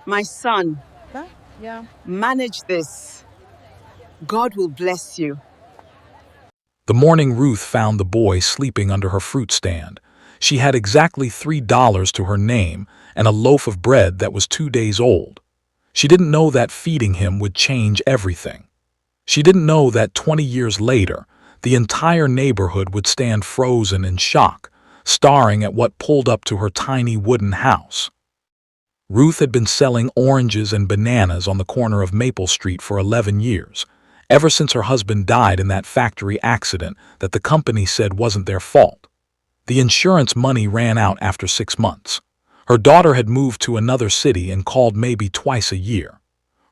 My son, Huh? Yeah. manage this. God will bless you. The morning Ruth found the boy sleeping under her fruit stand. She had exactly $3 to her name and a loaf of bread that was 2 days old. She didn't know that feeding him would change everything. She didn't know that 20 years later, the entire neighborhood would stand frozen in shock, staring at what pulled up to her tiny wooden house. Ruth had been selling oranges and bananas on the corner of Maple Street for 11 years, ever since her husband died in that factory accident that the company said wasn't their fault. The insurance money ran out after 6 months. Her daughter had moved to another city and called maybe twice a year.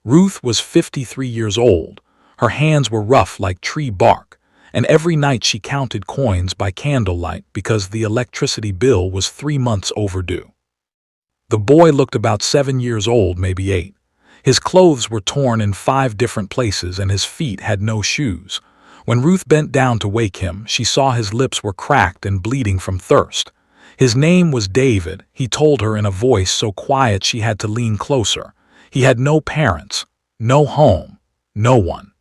Ruth was 53 years old. Her hands were rough like tree bark, and every night she counted coins by candlelight because the electricity bill was 3 months overdue. The boy looked about 7 years old, maybe 8. His clothes were torn in 5 different places and his feet had no shoes. When Ruth bent down to wake him, she saw his lips were cracked and bleeding from thirst. His name was David, he told her in a voice so quiet she had to lean closer. He had no parents, no home, no one.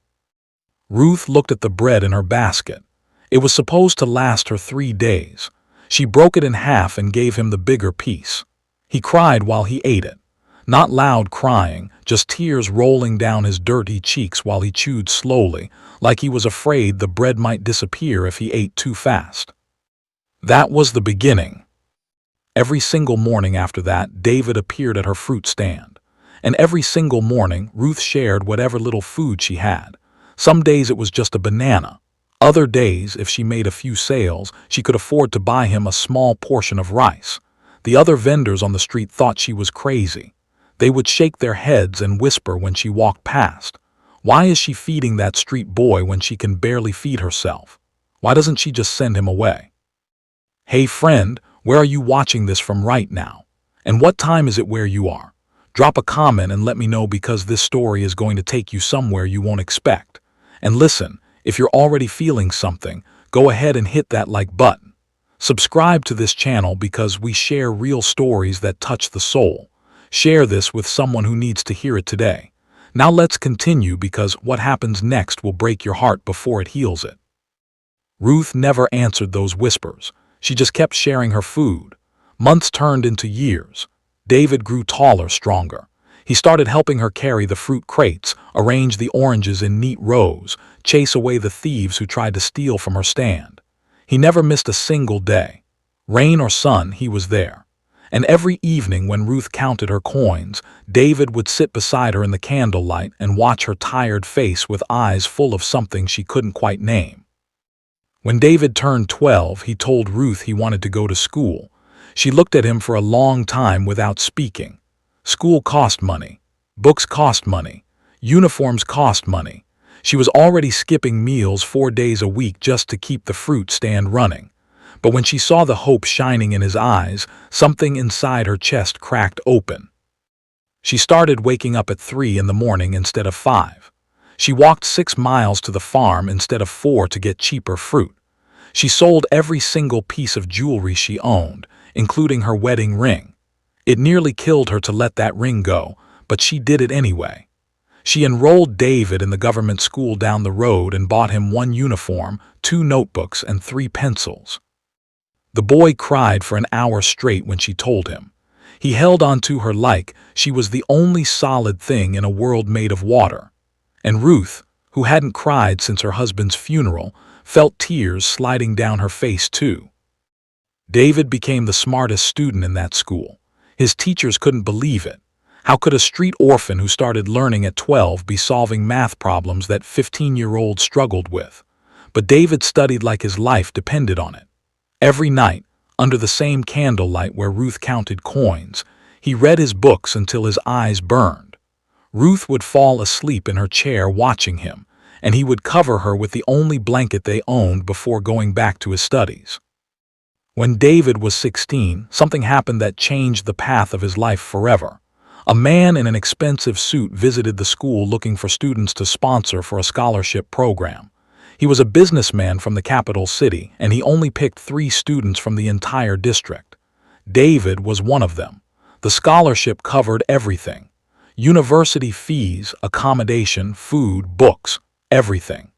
Ruth looked at the bread in her basket. It was supposed to last her 3 days. She broke it in half and gave him the bigger piece. He cried while he ate it. Not loud crying, just tears rolling down his dirty cheeks while he chewed slowly, like he was afraid the bread might disappear if he ate too fast. That was the beginning. Every single morning after that, David appeared at her fruit stand. And every single morning, Ruth shared whatever little food she had. Some days it was just a banana. Other days, if she made a few sales, she could afford to buy him a small portion of rice. The other vendors on the street thought she was crazy. They would shake their heads and whisper when she walked past. Why is she feeding that street boy when she can barely feed herself? Why doesn't she just send him away? Hey friend, where are you watching this from right now? And what time is it where you are? Drop a comment and let me know because this story is going to take you somewhere you won't expect. And listen, if you're already feeling something, go ahead and hit that like button. Subscribe to this channel because we share real stories that touch the soul. Share this with someone who needs to hear it today. Now let's continue because what happens next will break your heart before it heals it. Ruth never answered those whispers. She just kept sharing her food. Months turned into years. David grew taller, stronger. He started helping her carry the fruit crates, arrange the oranges in neat rows, chase away the thieves who tried to steal from her stand. He never missed a single day. Rain or sun, he was there. And every evening when Ruth counted her coins, David would sit beside her in the candlelight and watch her tired face with eyes full of something she couldn't quite name. When David turned 12, he told Ruth he wanted to go to school. She looked at him for a long time without speaking. School cost money. Books cost money. Uniforms cost money. She was already skipping meals 4 days a week just to keep the fruit stand running. But when she saw the hope shining in his eyes, something inside her chest cracked open. She started waking up at 3 in the morning instead of 5. She walked 6 miles to the farm instead of 4 to get cheaper fruit. She sold every single piece of jewelry she owned, including her wedding ring. It nearly killed her to let that ring go, but she did it anyway. She enrolled David in the government school down the road and bought him 1 uniform, 2 notebooks, and 3 pencils. The boy cried for an hour straight when she told him. He held on to her like she was the only solid thing in a world made of water. And Ruth, who hadn't cried since her husband's funeral, felt tears sliding down her face too. David became the smartest student in that school. His teachers couldn't believe it. How could a street orphan who started learning at 12 be solving math problems that 15-year-olds struggled with? But David studied like his life depended on it. Every night, under the same candlelight where Ruth counted coins, he read his books until his eyes burned. Ruth would fall asleep in her chair watching him, and he would cover her with the only blanket they owned before going back to his studies. When David was 16, something happened that changed the path of his life forever. A man in an expensive suit visited the school looking for students to sponsor for a scholarship program. He was a businessman from the capital city, and he only picked 3 students from the entire district. David was one of them. The scholarship covered everything. University fees, accommodation, food, books, everything.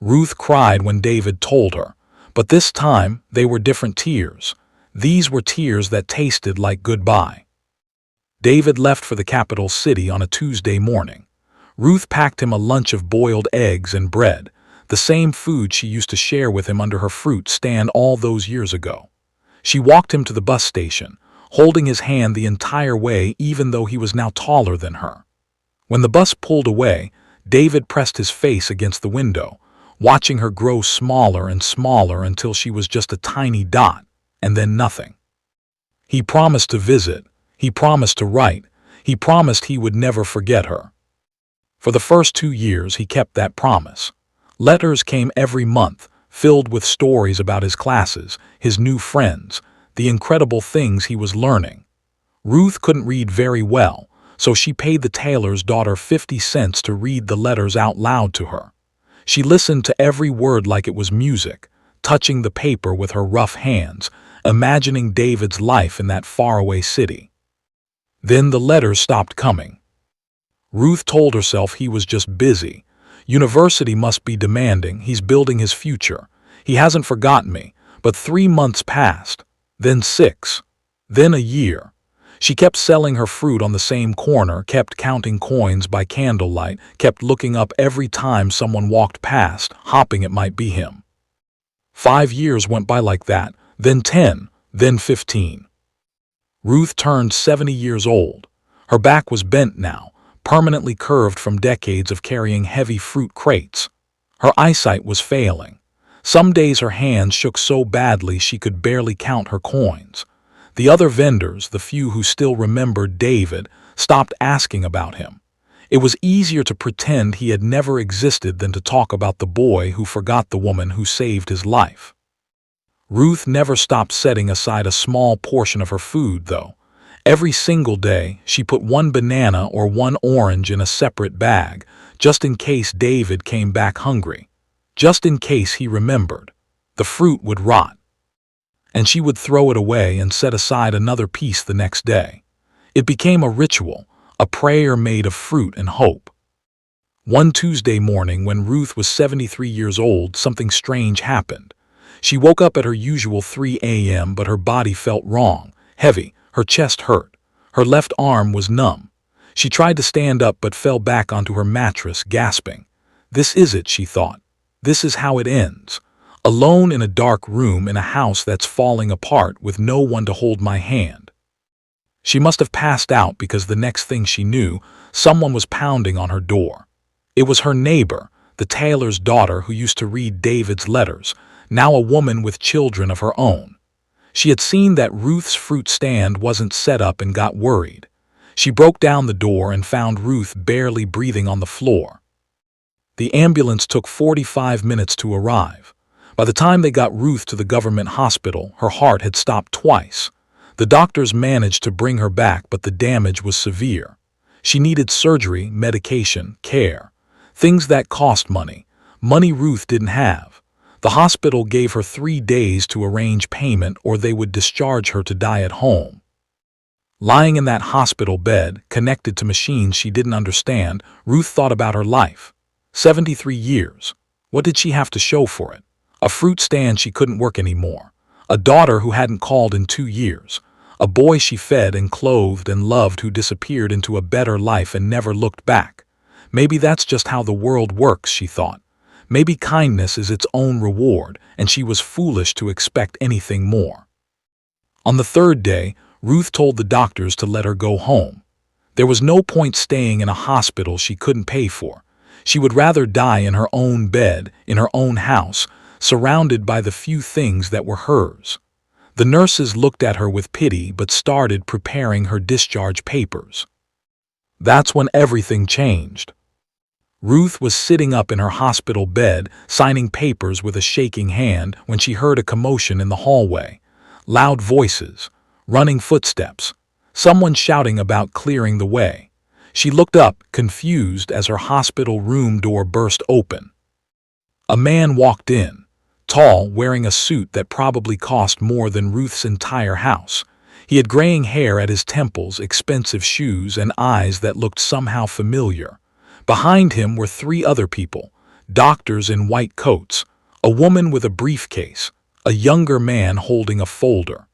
Ruth cried when David told her, but this time they were different tears. These were tears that tasted like goodbye. David left for the capital city on a Tuesday morning. Ruth packed him a lunch of boiled eggs and bread, the same food she used to share with him under her fruit stand all those years ago. She walked him to the bus station, holding his hand the entire way even though he was now taller than her. When the bus pulled away, David pressed his face against the window, watching her grow smaller and smaller until she was just a tiny dot, and then nothing. He promised to visit, he promised to write, he promised he would never forget her. For the first 2 years he kept that promise. Letters came every month, filled with stories about his classes, his new friends, the incredible things he was learning. Ruth couldn't read very well, so she paid the tailor's daughter 50 cents to read the letters out loud to her. She listened to every word like it was music, touching the paper with her rough hands, imagining David's life in that faraway city. Then the letters stopped coming. Ruth told herself he was just busy. University must be demanding, he's building his future. He hasn't forgotten me, but 3 months passed, then 6, then a year. She kept selling her fruit on the same corner, kept counting coins by candlelight, kept looking up every time someone walked past, hoping it might be him. 5 years went by like that, then 10, then 15. Ruth turned 70 years old. Her back was bent now, permanently curved from decades of carrying heavy fruit crates. Her eyesight was failing. Some days her hands shook so badly she could barely count her coins. The other vendors, the few who still remembered David, stopped asking about him. It was easier to pretend he had never existed than to talk about the boy who forgot the woman who saved his life. Ruth never stopped setting aside a small portion of her food, though. Every single day, she put 1 banana or 1 orange in a separate bag, just in case David came back hungry, just in case he remembered. The fruit would rot, and she would throw it away and set aside another piece the next day. It became a ritual, a prayer made of fruit and hope. One Tuesday morning, when Ruth was 73 years old, something strange happened. She woke up at her usual 3 a.m., but her body felt wrong, heavy. Her chest hurt. Her left arm was numb. She tried to stand up but fell back onto her mattress, gasping. This is it, she thought. This is how it ends. Alone in a dark room in a house that's falling apart with no one to hold my hand. She must have passed out because the next thing she knew, someone was pounding on her door. It was her neighbor, the tailor's daughter who used to read David's letters, now a woman with children of her own. She had seen that Ruth's fruit stand wasn't set up and got worried. She broke down the door and found Ruth barely breathing on the floor. The ambulance took 45 minutes to arrive. By the time they got Ruth to the government hospital, her heart had stopped twice. The doctors managed to bring her back, but the damage was severe. She needed surgery, medication, care. Things that cost money. Money Ruth didn't have. The hospital gave her 3 days to arrange payment or they would discharge her to die at home. Lying in that hospital bed, connected to machines she didn't understand, Ruth thought about her life. 73 years. What did she have to show for it? A fruit stand she couldn't work anymore. A daughter who hadn't called in 2 years. A boy she fed and clothed and loved who disappeared into a better life and never looked back. Maybe that's just how the world works, she thought. Maybe kindness is its own reward, and she was foolish to expect anything more. On the 3rd day, Ruth told the doctors to let her go home. There was no point staying in a hospital she couldn't pay for. She would rather die in her own bed, in her own house, surrounded by the few things that were hers. The nurses looked at her with pity but started preparing her discharge papers. That's when everything changed. Ruth was sitting up in her hospital bed, signing papers with a shaking hand, when she heard a commotion in the hallway. Loud voices, running footsteps, someone shouting about clearing the way. She looked up, confused, as her hospital room door burst open. A man walked in, tall, wearing a suit that probably cost more than Ruth's entire house. He had graying hair at his temples, expensive shoes, and eyes that looked somehow familiar. Behind him were three other people, doctors in white coats, a woman with a briefcase, a younger man holding a folder.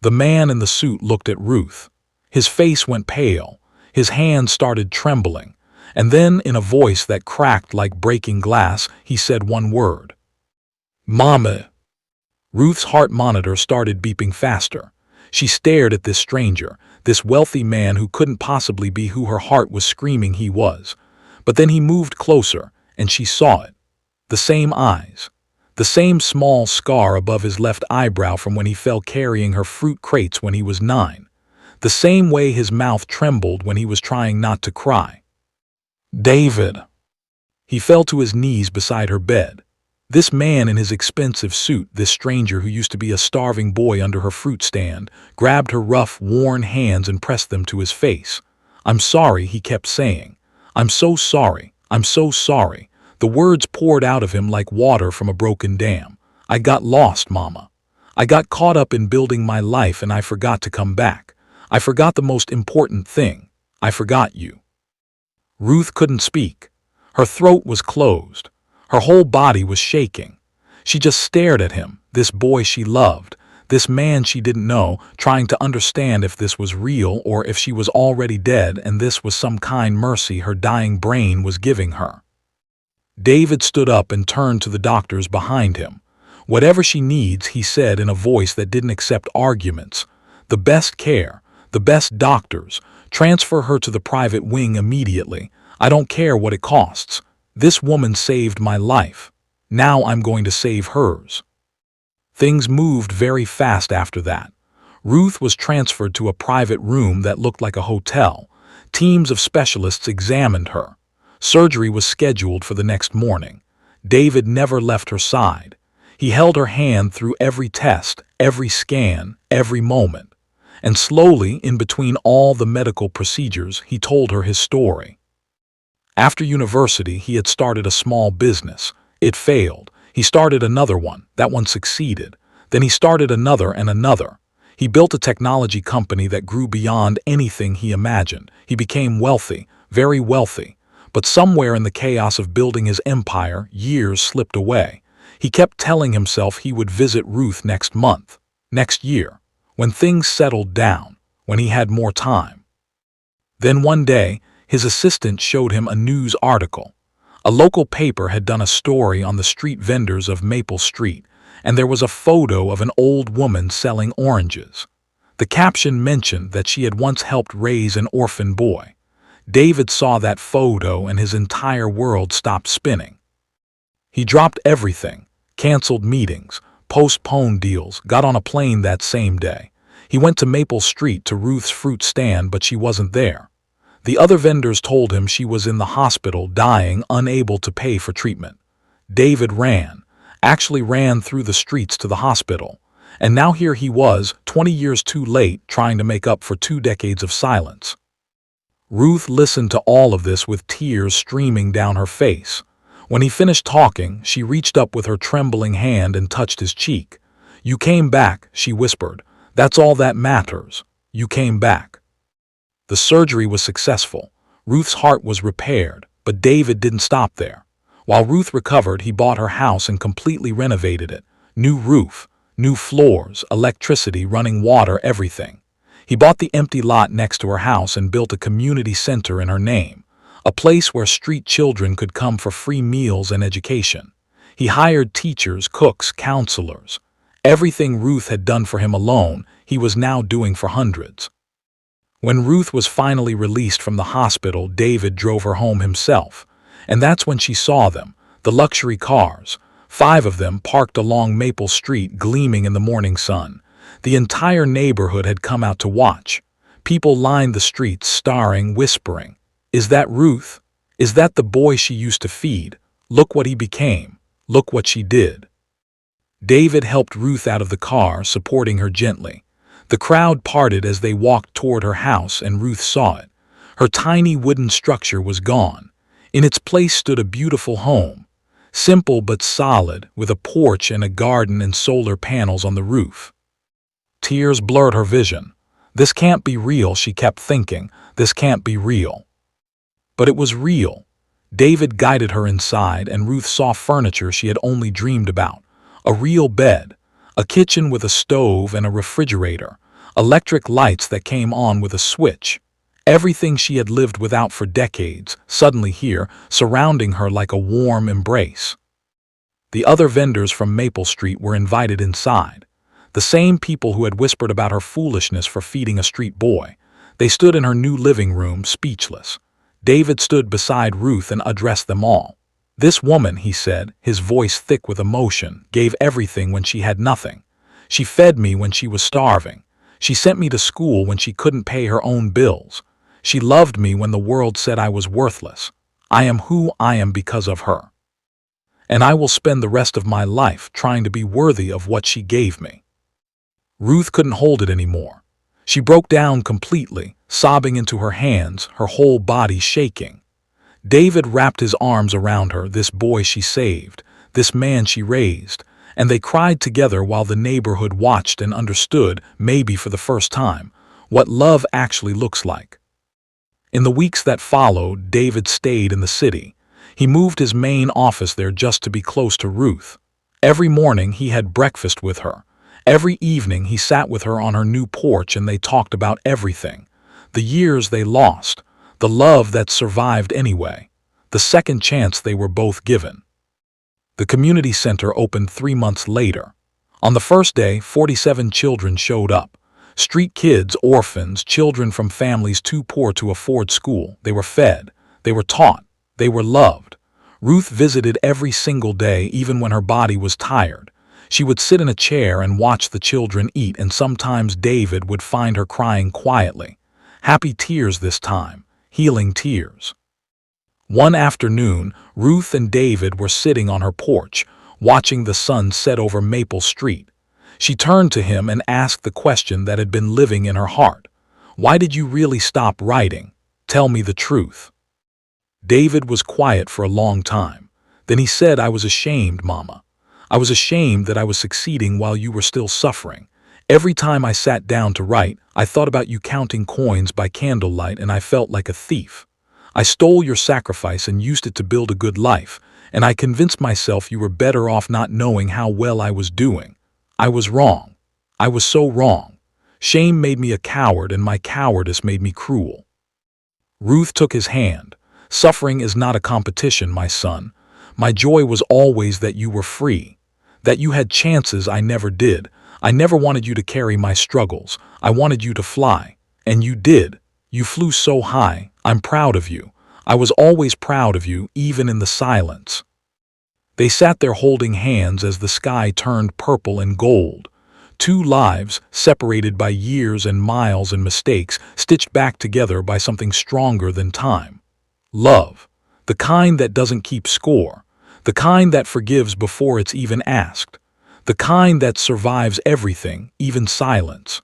The man in the suit looked at Ruth. His face went pale, his hands started trembling, and then, in a voice that cracked like breaking glass, he said one word. "Mama." Ruth's heart monitor started beeping faster. She stared at this stranger, this wealthy man who couldn't possibly be who her heart was screaming he was. But then he moved closer, and she saw it. The same eyes. The same small scar above his left eyebrow from when he fell carrying her fruit crates when he was 9. The same way his mouth trembled when he was trying not to cry. "David." He fell to his knees beside her bed. This man in his expensive suit, this stranger who used to be a starving boy under her fruit stand, grabbed her rough, worn hands and pressed them to his face. "I'm sorry," he kept saying. "I'm so sorry. I'm so sorry." The words poured out of him like water from a broken dam. "I got lost, Mama. I got caught up in building my life and I forgot to come back. I forgot the most important thing. I forgot you." Ruth couldn't speak. Her throat was closed. Her whole body was shaking. She just stared at him, this boy she loved, this man she didn't know, trying to understand if this was real or if she was already dead and this was some kind mercy her dying brain was giving her. David stood up and turned to the doctors behind him. "Whatever she needs," he said in a voice that didn't accept arguments. "The best care, the best doctors. Transfer her to the private wing immediately. I don't care what it costs. This woman saved my life. Now I'm going to save hers." Things moved very fast after that. Ruth was transferred to a private room that looked like a hotel. Teams of specialists examined her. Surgery was scheduled for the next morning. David never left her side. He held her hand through every test, every scan, every moment. And slowly, in between all the medical procedures, he told her his story. After university, he had started a small business. It failed. He started another one. That one succeeded. Then he started another and another. He built a technology company that grew beyond anything he imagined. He became wealthy, very wealthy. But somewhere in the chaos of building his empire, years slipped away. He kept telling himself he would visit Ruth next month, next year, when things settled down, when he had more time. Then one day, his assistant showed him a news article. A local paper had done a story on the street vendors of Maple Street, and there was a photo of an old woman selling oranges. The caption mentioned that she had once helped raise an orphan boy. David saw that photo and his entire world stopped spinning. He dropped everything, canceled meetings, postponed deals, got on a plane that same day. He went to Maple Street to Ruth's fruit stand, but she wasn't there. The other vendors told him she was in the hospital, dying, unable to pay for treatment. David actually ran through the streets to the hospital. And now here he was, 20 years too late, trying to make up for 2 decades of silence. Ruth listened to all of this with tears streaming down her face. When he finished talking, she reached up with her trembling hand and touched his cheek. "You came back," she whispered. "That's all that matters. You came back." The surgery was successful. Ruth's heart was repaired, but David didn't stop there. While Ruth recovered, he bought her house and completely renovated it. New roof, new floors, electricity, running water, everything. He bought the empty lot next to her house and built a community center in her name, a place where street children could come for free meals and education. He hired teachers, cooks, counselors. Everything Ruth had done for him alone, he was now doing for hundreds. When Ruth was finally released from the hospital, David drove her home himself. And that's when she saw them, the luxury cars, 5 of them parked along Maple Street, gleaming in the morning sun. The entire neighborhood had come out to watch. People lined the streets, staring, whispering, "Is that Ruth? Is that the boy she used to feed? Look what he became. Look what she did." David helped Ruth out of the car, supporting her gently. The crowd parted as they walked toward her house, and Ruth saw it. Her tiny wooden structure was gone. In its place stood a beautiful home, simple but solid, with a porch and a garden and solar panels on the roof. Tears blurred her vision. This can't be real, she kept thinking. This can't be real. But it was real. David guided her inside, and Ruth saw furniture she had only dreamed about. A real bed, a kitchen with a stove and a refrigerator, electric lights that came on with a switch. Everything she had lived without for decades, suddenly here, surrounding her like a warm embrace. The other vendors from Maple Street were invited inside. The same people who had whispered about her foolishness for feeding a street boy. They stood in her new living room, speechless. David stood beside Ruth and addressed them all. "This woman," he said, his voice thick with emotion, "gave everything when she had nothing. She fed me when she was starving. She sent me to school when she couldn't pay her own bills. She loved me when the world said I was worthless. I am who I am because of her. And I will spend the rest of my life trying to be worthy of what she gave me." Ruth couldn't hold it anymore. She broke down completely, sobbing into her hands, her whole body shaking. David wrapped his arms around her, this boy she saved, this man she raised, and they cried together while the neighborhood watched and understood, maybe for the first time, what love actually looks like. In the weeks that followed, David stayed in the city. He moved his main office there just to be close to Ruth. Every morning he had breakfast with her. Every evening he sat with her on her new porch and they talked about everything. The years they lost, the love that survived anyway, the second chance they were both given. The community center opened 3 months later. On the first day, 47 children showed up. Street kids, orphans, children from families too poor to afford school. They were fed, they were taught, they were loved. Ruth visited every single day, even when her body was tired. She would sit in a chair and watch the children eat, and sometimes David would find her crying quietly. Happy tears this time, healing tears. One afternoon, Ruth and David were sitting on her porch, watching the sun set over Maple Street. She turned to him and asked the question that had been living in her heart. "Why did you really stop writing? Tell me the truth." David was quiet for a long time. Then he said, "I was ashamed, Mama. I was ashamed that I was succeeding while you were still suffering. Every time I sat down to write, I thought about you counting coins by candlelight and I felt like a thief. I stole your sacrifice and used it to build a good life, and I convinced myself you were better off not knowing how well I was doing. I was wrong. I was so wrong. Shame made me a coward and my cowardice made me cruel." Ruth took his hand. "Suffering is not a competition, my son. My joy was always that you were free, that you had chances I never did. I never wanted you to carry my struggles. I wanted you to fly. And you did. You flew so high. I'm proud of you. I was always proud of you, even in the silence." They sat there holding hands as the sky turned purple and gold. Two lives, separated by years and miles and mistakes, stitched back together by something stronger than time. Love. The kind that doesn't keep score. The kind that forgives before it's even asked. The kind that survives everything, even silence.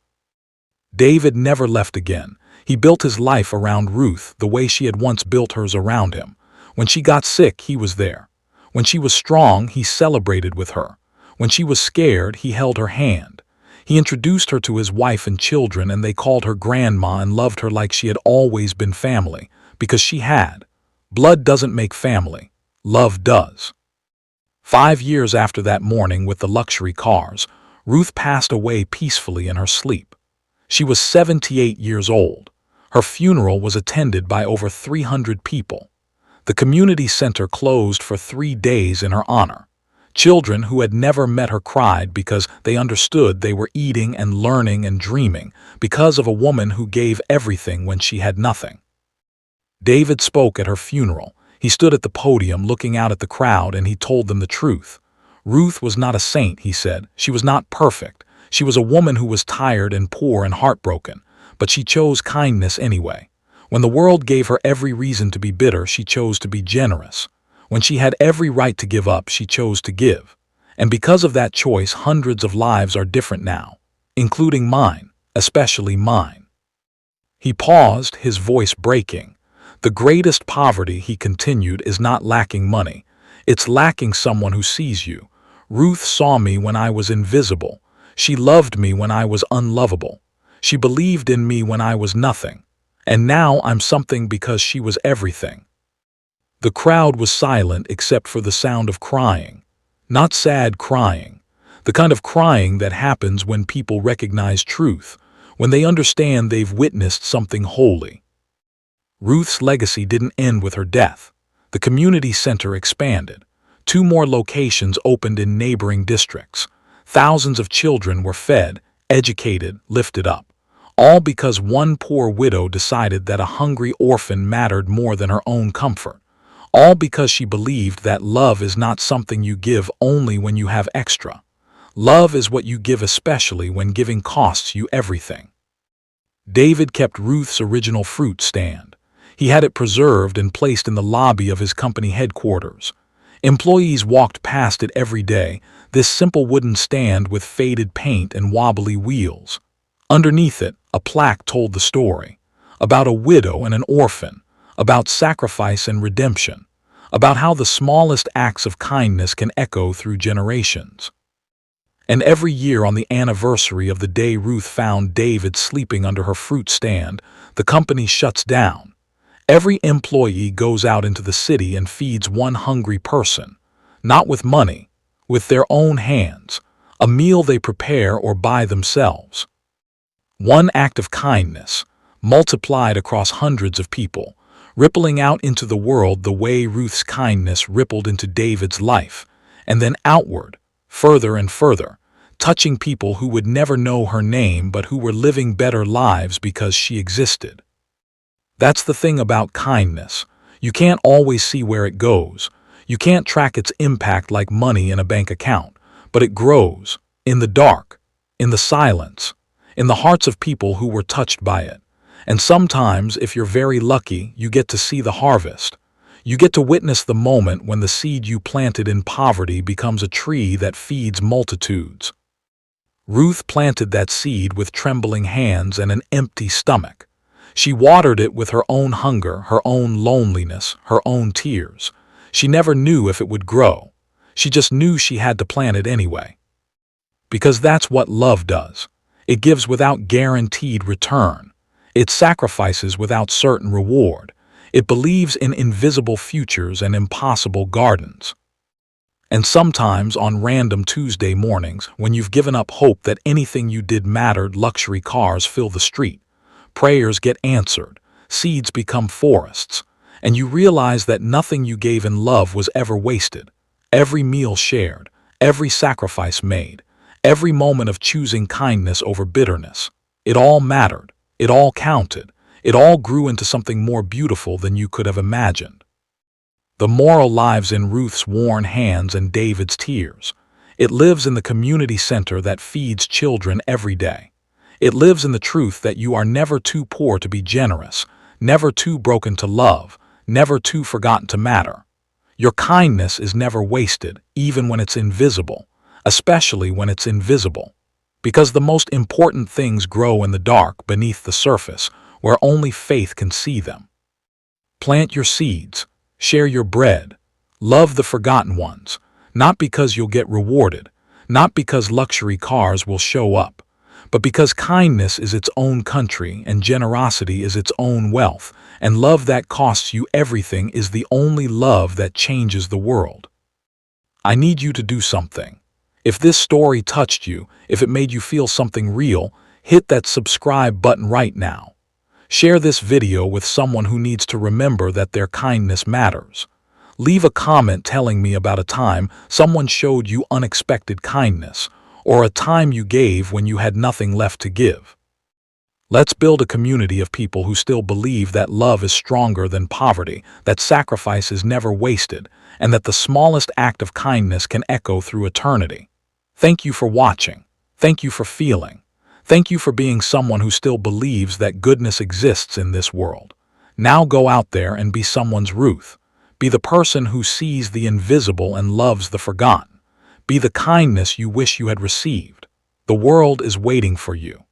David never left again. He built his life around Ruth the way she had once built hers around him. When she got sick, he was there. When she was strong, he celebrated with her. When she was scared, he held her hand. He introduced her to his wife and children, and they called her grandma and loved her like she had always been family, because she had. Blood doesn't make family. Love does. 5 years after that morning with the luxury cars, Ruth passed away peacefully in her sleep. She was 78 years old. Her funeral was attended by over 300 people. The community center closed for 3 days in her honor. Children who had never met her cried because they understood they were eating and learning and dreaming because of a woman who gave everything when she had nothing. David spoke at her funeral. He stood at the podium looking out at the crowd and he told them the truth. Ruth was not a saint, he said. She was not perfect. She was a woman who was tired and poor and heartbroken, but she chose kindness anyway. When the world gave her every reason to be bitter, she chose to be generous. When she had every right to give up, she chose to give. And because of that choice, hundreds of lives are different now, including mine, especially mine. He paused, his voice breaking. The greatest poverty, he continued, is not lacking money. It's lacking someone who sees you. Ruth saw me when I was invisible. She loved me when I was unlovable. She believed in me when I was nothing. And now I'm something because she was everything." The crowd was silent except for the sound of crying. Not sad crying. The kind of crying that happens when people recognize truth, when they understand they've witnessed something holy. Ruth's legacy didn't end with her death. The community center expanded. 2 more locations opened in neighboring districts. Thousands of children were fed, educated, lifted up. All because one poor widow decided that a hungry orphan mattered more than her own comfort. All because she believed that love is not something you give only when you have extra. Love is what you give especially when giving costs you everything. David kept Ruth's original fruit stand. He had it preserved and placed in the lobby of his company headquarters. Employees walked past it every day, this simple wooden stand with faded paint and wobbly wheels. Underneath it, a plaque told the story. About a widow and an orphan, about sacrifice and redemption, about how the smallest acts of kindness can echo through generations. And every year on the anniversary of the day Ruth found David sleeping under her fruit stand, the company shuts down. Every employee goes out into the city and feeds one hungry person, not with money, with their own hands, a meal they prepare or buy themselves. One act of kindness, multiplied across hundreds of people, rippling out into the world the way Ruth's kindness rippled into David's life, and then outward, further and further, touching people who would never know her name but who were living better lives because she existed. That's the thing about kindness. You can't always see where it goes. You can't track its impact like money in a bank account, but it grows, in the dark, in the silence, in the hearts of people who were touched by it. And sometimes, if you're very lucky, you get to see the harvest. You get to witness the moment when the seed you planted in poverty becomes a tree that feeds multitudes. Ruth planted that seed with trembling hands and an empty stomach. She watered it with her own hunger, her own loneliness, her own tears. She never knew if it would grow. She just knew she had to plant it anyway. Because that's what love does. It gives without guaranteed return. It sacrifices without certain reward. It believes in invisible futures and impossible gardens. And sometimes on random Tuesday mornings, when you've given up hope that anything you did mattered, luxury cars fill the street. Prayers get answered, seeds become forests, and you realize that nothing you gave in love was ever wasted. Every meal shared, every sacrifice made, every moment of choosing kindness over bitterness. It all mattered, it all counted, it all grew into something more beautiful than you could have imagined. The moral lives in Ruth's worn hands and David's tears. It lives in the community center that feeds children every day. It lives in the truth that you are never too poor to be generous, never too broken to love, never too forgotten to matter. Your kindness is never wasted, even when it's invisible, especially when it's invisible. Because the most important things grow in the dark beneath the surface, where only faith can see them. Plant your seeds, share your bread, love the forgotten ones, not because you'll get rewarded, not because luxury cars will show up, but because kindness is its own country and generosity is its own wealth, and love that costs you everything is the only love that changes the world. I need you to do something. If this story touched you, if it made you feel something real, hit that subscribe button right now. Share this video with someone who needs to remember that their kindness matters. Leave a comment telling me about a time someone showed you unexpected kindness, or a time you gave when you had nothing left to give. Let's build a community of people who still believe that love is stronger than poverty, that sacrifice is never wasted, and that the smallest act of kindness can echo through eternity. Thank you for watching. Thank you for feeling. Thank you for being someone who still believes that goodness exists in this world. Now go out there and be someone's Ruth. Be the person who sees the invisible and loves the forgotten. Be the kindness you wish you had received. The world is waiting for you.